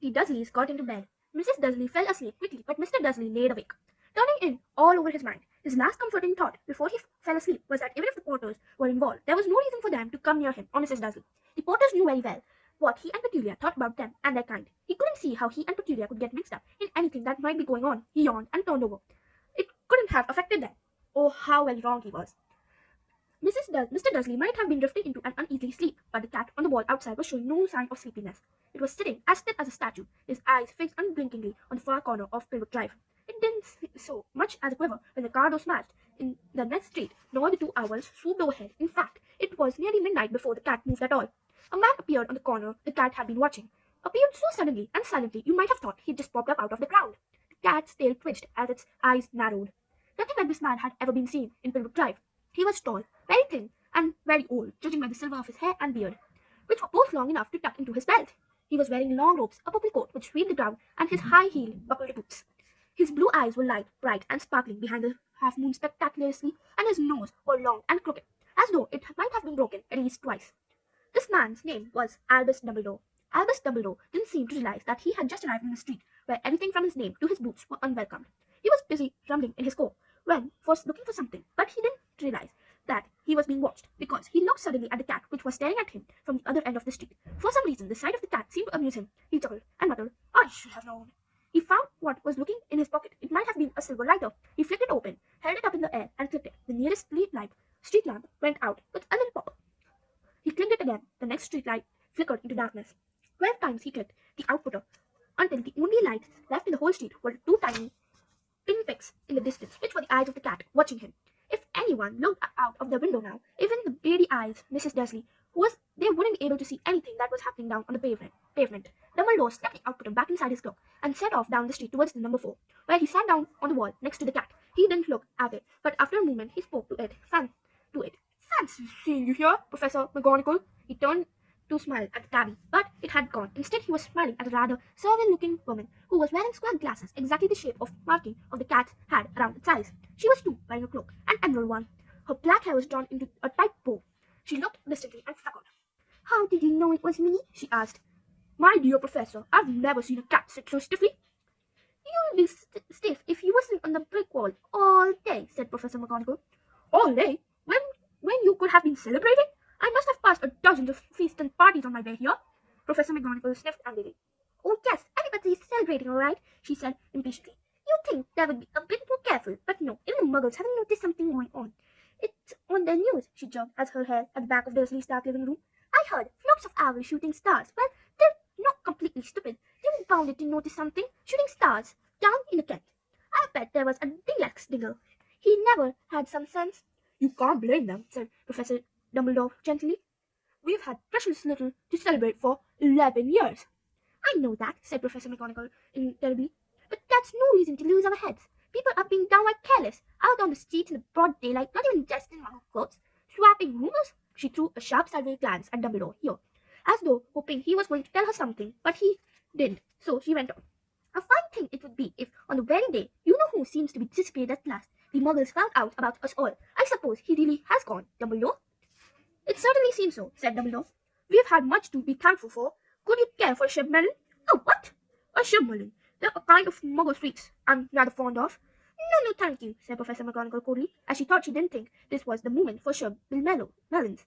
The Dursleys got into bed. Mrs. Dursley fell asleep quickly, but Mr. Dursley laid awake, turning in all over his mind. His last comforting thought before he fell asleep was that even if the Potters were involved, there was no reason for them to come near him or Mrs. Dursley. The Potters knew very well what he and Petunia thought about them and their kind. He couldn't see how he and Petunia could get mixed up in anything that might be going on. He yawned and turned over. It couldn't have affected them. Oh, how well wrong he was. Mr. Dursley might have been drifting into an uneasy sleep, but the cat on the wall outside was showing no sign of sleepiness. It was sitting as still as a statue, his eyes fixed unblinkingly on the far corner of Pilgrim Drive. It didn't so much as a quiver when the car door smashed in the next street, nor the two owls swooped overhead. In fact, it was nearly midnight before the cat moved at all. A man appeared on the corner the cat had been watching. Appeared so suddenly and silently you might have thought he'd just popped up out of the ground. The cat's tail twitched as its eyes narrowed. Nothing like this man had ever been seen in Pilgrim Drive. He was tall, very thin, and very old, judging by the silver of his hair and beard, which were both long enough to tuck into his belt. He was wearing long robes, a purple coat which swept the ground, and his high-heeled, buckled boots. His blue eyes were light, bright, and sparkling behind the half-moon spectacularly, and his nose was long and crooked, as though it might have been broken at least twice. This man's name was Albus Dumbledore. Albus Dumbledore didn't seem to realize that he had just arrived in a street where everything from his name to his boots were unwelcomed. He was busy rumbling in his coat when was looking for something, but he didn't realize that he was being watched because he looked suddenly at the cat which was staring at him from the other end of the street. For some reason, the sight of the cat seemed to amuse him. He chuckled and muttered, "I should have known." He found what was looking in his pocket. It might have been a silver lighter. He flicked it open, held it up in the air, and clicked it. The nearest street lamp went out with a little pop. He clicked it again. The next street light flickered into darkness. 12 times he clicked the outputter until the only lights left in the whole street were two tiny pinpricks in the distance, which were the eyes of the cat watching him. If anyone looked out of the window now, even the beady eyes, Mrs. Dursley, they wouldn't be able to see anything that was happening down on the pavement. Dumbledore stepped the outputter back inside his cloak and set off down the street towards the number 4, where he sat down on the wall next to the cat. He didn't look at it, but after a moment he spoke to it. Fancy seeing you here, Professor McGonagall. He turned to smile at the tabby, but it had gone. Instead, he was smiling at a rather surly-looking woman who was wearing square glasses, exactly the shape of marking of the cat's had around its eyes. She was too, wearing a cloak, an emerald one. Her black hair was drawn into a tight bow. She looked distantly and chuckled. "How did you know it was me?" she asked. "My dear Professor, I've never seen a cat sit so stiffly." "You'd be stiff if you wasn't on the brick wall all day," said Professor McGonagall. "All day? When you could have been celebrating? I must have passed a dozen of feasts and parties on my way here." Professor McGonagall sniffed angrily. "Oh, yes, everybody's celebrating, all right," she said impatiently. "You'd think they would be a bit more careful, but no, even the muggles haven't noticed something going on. It's on the news," she jerked as her hair at the back of Dursley's dark living room. "I heard flocks of owls shooting stars. Well, they're not completely stupid. They're bounded to notice something. Shooting stars down in Kent. I bet there was a Dinglax Dingle. He never had some sense." "You can't blame them," said Professor Dumbledore gently. "We've had precious little to celebrate for 11 years." "I know that," said Professor McGonagall terribly, "but that's no reason to lose our heads. People are being downright careless, out on the streets in the broad daylight, not even dressed in muggle clothes, swapping rumors." She threw a sharp sideways glance at Dumbledore here, as though hoping he was going to tell her something, but he didn't, so she went on. "A fine thing it would be if, on the very day you-know-who seems to be disappeared at last, the muggles found out about us all. I suppose he really has gone, Dumbledore." "It certainly seems so," said Dumbledore. "We've had much to be thankful for. Could you care for a shibmelin?" "Oh, what?" "A shibmelin. They're a kind of muggle sweets I'm rather fond of." "No, no, thank you," said Professor McGonagall coldly, as she thought she didn't think this was the moment for melons.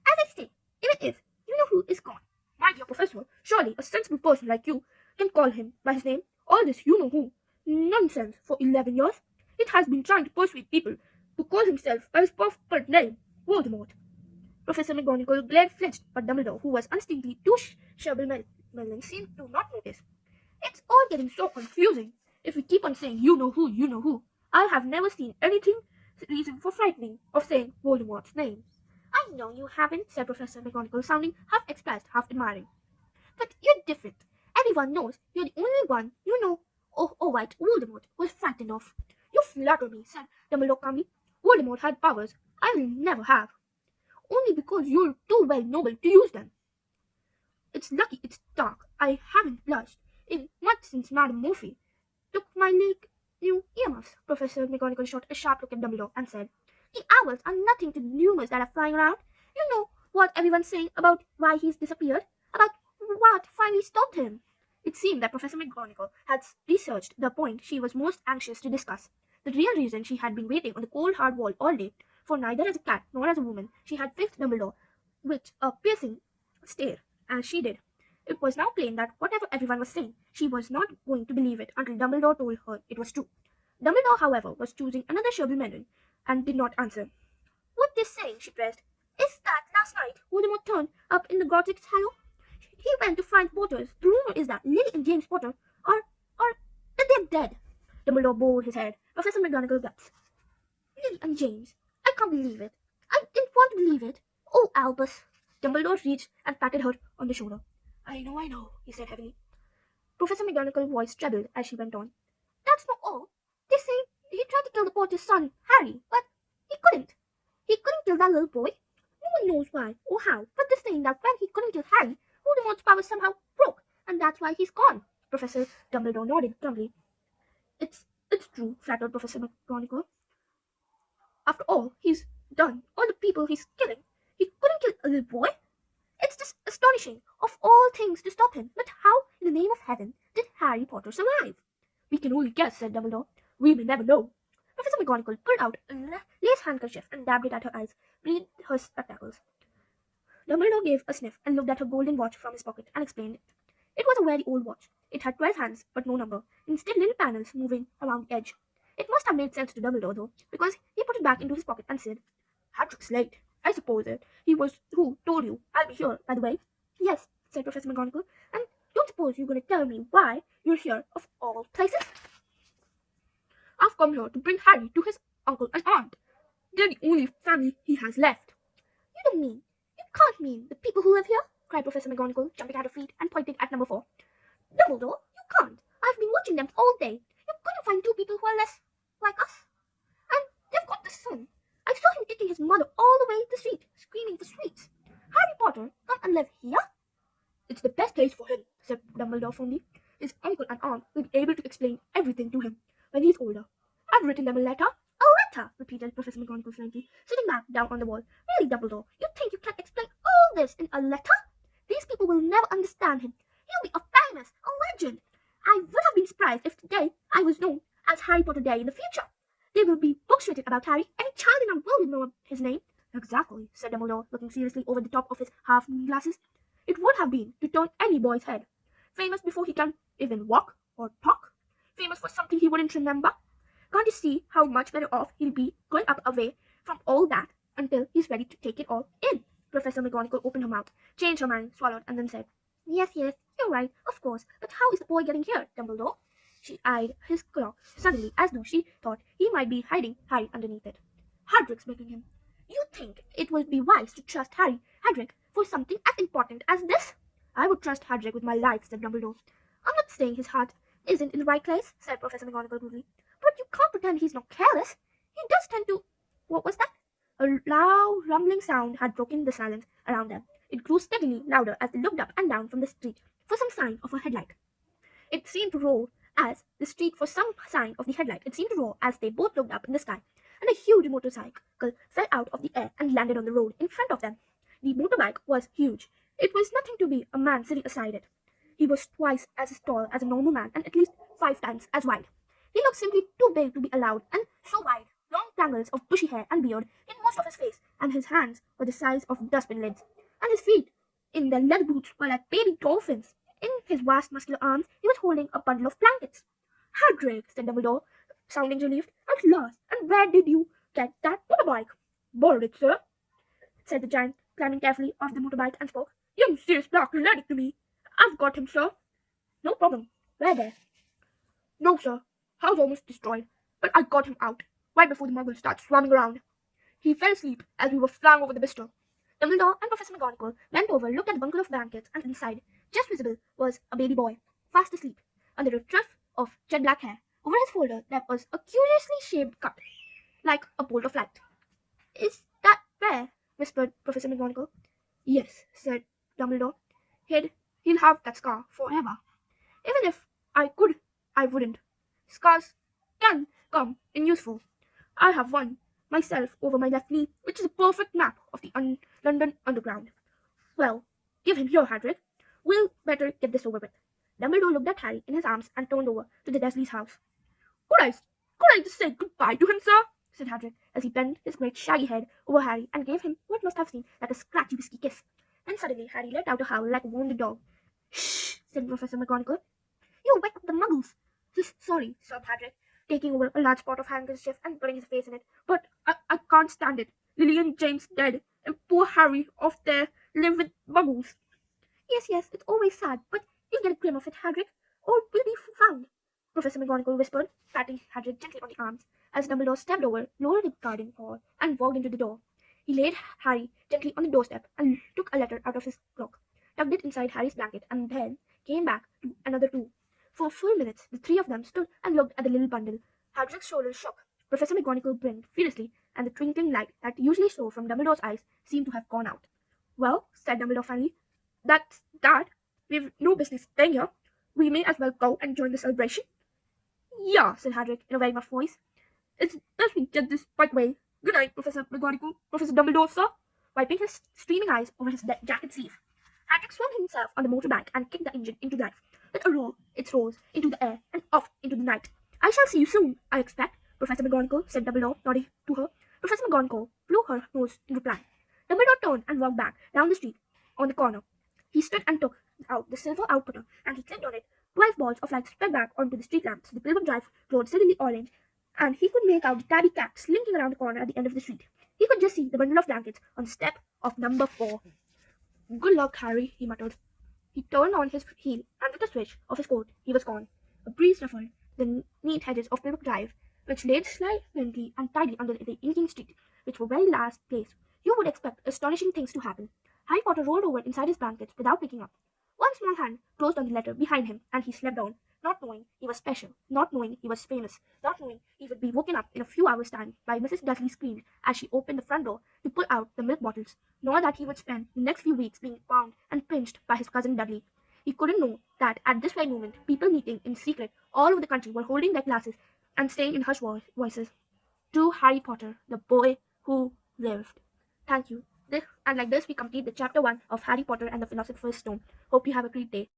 "As I say, even if you-know-who is gone, my dear Professor, surely a sensible person like you can call him by his name. All this you-know-who nonsense for 11 years. It has been trying to persuade people to call himself by his proper name, Voldemort." Professor McGonagall glared flinched, but Dumbledore, who was instinctively too Melon, seemed to not notice. "It's all getting so confusing. If we keep on saying you know who, I have never seen anything reason for frightening of saying Voldemort's name." "I know you haven't," said Professor McGonagall, sounding half surprised, half admiring. "But you're different. Everyone knows you're the only one you know. Oh, right, Voldemort was frightened of." "You flatter me," said Dumbledore calmly. "Voldemort had powers I will never have, only because you're too well noble to use them. It's lucky it's dark. I haven't blushed in much since Madame Morphy took my new earmuffs." Professor McGonagall shot a sharp look at Dumbledore and said, "The owls are nothing to the rumours that are flying around. You know what everyone's saying about why he's disappeared? About what finally stopped him? It seemed that Professor McGonagall had researched the point she was most anxious to discuss. The real reason she had been waiting on the cold hard wall all day, for neither as a cat nor as a woman she had fixed Dumbledore with a piercing stare, as she did. It was now plain that whatever everyone was saying, she was not going to believe it until Dumbledore told her it was true. Dumbledore, however, was choosing another shabby melon and did not answer. What they say, she pressed, is that last night Voldemort turned up in the Gothic Hollow. He went to find Potters. The rumor is that Lily and James Potter are that they're dead. Dumbledore bowed his head. Professor McGonagall gasped. Lily and James. I can't believe it. I didn't want to believe it. Oh, Albus. Dumbledore reached and patted her on the shoulder. I know, he said heavily. Professor McGonagall's voice trembled as she went on. That's not all. They say he tried to kill the Potter's son, Harry, but he couldn't. He couldn't kill that little boy. No one knows why or how, but they're saying that when he couldn't kill Harry, Voldemort's power somehow broke, and that's why he's gone. Professor Dumbledore nodded dumbly. It's true, flattered Professor McGonagall. After all he's done, all the people he's killing, he couldn't kill a little boy? It's just astonishing, of all things, to stop him. But how, in the name of heaven, did Harry Potter survive? We can only guess, said Dumbledore. We may never know. Professor McGonagall pulled out a lace handkerchief and dabbed it at her eyes, beneath her spectacles. Dumbledore gave a sniff and looked at her golden watch from his pocket and explained it. It was a very old watch. It had 12 hands, but no number. Instead, little panels moving around the edge. It must have made sense to Dumbledore, though, because he put it back into his pocket and said, Hadrick's late. I suppose it. He was who told you I'll be here, by the way. Yes, said Professor McGonagall, and don't suppose you're going to tell me why you're here of all places? I've come here to bring Harry to his uncle and aunt. They're the only family he has left. You can't mean the people who live here, cried Professor McGonagall, jumping at her feet and pointing at number 4. Dumbledore, you can't. I've been watching them all day. You couldn't find 2 people who are less like us. And they've got the son. I saw him taking his mother all the way to the street, screaming for sweets. Harry Potter, come and live here? It's the best place for him, said Dumbledore firmly. His uncle and aunt will be able to explain everything to him when he's older. I've written them a letter. A letter, repeated Professor McGonagall frankly, sitting back down on the wall. Really, Dumbledore, you think you can explain all this in a letter? These people will never understand him. He'll be a legend. I would have been surprised if today I was known as Harry Potter Day in the future. There will be books written about Harry. Any child in our world will know his name. Exactly, said Dumbledore, looking seriously over the top of his half-moon glasses. It would have been to turn any boy's head. Famous before he can even walk or talk. Famous for something he wouldn't remember. Can't you see how much better off he'll be going up away from all that until he's ready to take it all in? Professor McGonagall opened her mouth, changed her mind, swallowed, and then said, Yes, you're right, of course. But how is the boy getting here, Dumbledore? She eyed his clock suddenly, as though she thought he might be hiding Harry underneath it. Hadrick's making him. You think it would be wise to trust Hadrick, for something as important as this? I would trust Hadrick with my life, said Dumbledore. I'm not saying his heart isn't in the right place, said Professor McGonagall rudely. But you can't pretend he's not careless. He does tend to... What was that? A loud, rumbling sound had broken the silence around them. It grew steadily louder as they looked up and down from the street for some sign of a headlight. It seemed to roar as the street for some sign of the headlight. It seemed to roar as they both looked up in the sky, and a huge motorcycle fell out of the air and landed on the road in front of them. The motorbike was huge. It was nothing to be a man sitting aside it. He was twice as tall as a normal man and at least 5 times as wide. He looked simply too big to be allowed, and so wide, long tangles of bushy hair and beard in most of his face, and his hands were the size of dustbin lids, and his feet, in their leather boots, were like baby dolphins. In his vast muscular arms, he was holding a bundle of blankets. Hadrick, said Dumbledore, sounding relieved. At last, and where did you get that motorbike? Borrowed it, sir, said the giant, climbing carefully off the motorbike and spoke. Young Sirius Black lent it to me. I've got him, sir. No problem. Where there? No, sir. House almost destroyed, but I got him out, right before the muggles started swarming around. He fell asleep as we were flying over the bistro. Dumbledore and Professor McGonagall bent over, looked at the bundle of blankets, and inside, just visible, was a baby boy, fast asleep, under a tuft of jet black hair. Over his shoulder there was a curiously shaped cut, like a bolt of light. Is that fair? Whispered Professor McGonagall. Yes, said Dumbledore. He'll have that scar forever. Even if I could, I wouldn't. Scars can come in useful. I have one myself over my left knee, which is a perfect map of the London Underground. Well, give him here, Hadrick. We'll better get this over with. Dumbledore looked at Harry in his arms and turned over to the Dursleys' house. Could I just say goodbye to him, sir? Said Hagrid, as he bent his great shaggy head over Harry and gave him what must have seemed like a scratchy, whisky kiss. Then suddenly Harry let out a howl like a wounded dog. Shh, said Professor McGonagall. You wake up the muggles. Sorry, sobbed Hagrid, taking over a large pot of handkerchief and putting his face in it. But I can't stand it. Lily and James dead, and poor Harry off there live with muggles. Yes, it's always sad, but you'll get a grim of it, Hagrid, or we'll be found, Professor McGonagall whispered, patting Hagrid gently on the arms, as Dumbledore stepped over, lowered the garden wall, and walked into the door. He laid Harry gently on the doorstep and took a letter out of his cloak, tucked it inside Harry's blanket, and then came back to another two. For full minutes, the three of them stood and looked at the little bundle. Hagrid's shoulders shook. Professor McGonagall blinked furiously, and the twinkling light that usually shone from Dumbledore's eyes seemed to have gone out. Well, said Dumbledore finally, that's that. We've no business staying here. We may as well go and join the celebration. Yeah, said Hagrid in a very muffled voice. It's best we get this right away. Good night, Professor McGonagall, Professor Dumbledore, sir, wiping his streaming eyes over his jacket sleeve. Hagrid swung himself on the motorbike and kicked the engine into life. With a roar, it rose into the air and off into the night. I shall see you soon, I expect, Professor McGonagall, said Dumbledore, nodding to her. Professor McGonagall blew her nose in reply. Dumbledore turned and walked back down the street on the corner. He stood and took out the silver outputter, and he clicked on it. 12 balls of light spread back onto the street lamps. The Pilgrim Drive glowed suddenly orange, and he could make out the tabby cat slinking around the corner at the end of the street. He could just see the bundle of blankets on the step of number 4. Good luck, Harry, he muttered. He turned on his heel, and with a switch of his coat, he was gone. A breeze ruffled the neat hedges of Pilgrim Drive, which laid silently and tidy under the inking street, which were very last place you would expect astonishing things to happen. Harry Potter rolled over inside his blankets without waking up. One small hand closed on the letter behind him, and he slept on, not knowing he was special, not knowing he was famous, not knowing he would be woken up in a few hours' time by Mrs. Dursley's scream as she opened the front door to pull out the milk bottles, nor that he would spend the next few weeks being bound and pinched by his cousin Dudley. He couldn't know that at this very moment, people meeting in secret all over the country were holding their glasses and saying in hushed voices, To Harry Potter, the boy who lived. Thank you. And like this, we complete the chapter 1 of Harry Potter and the Philosopher's Stone. Hope you have a great day.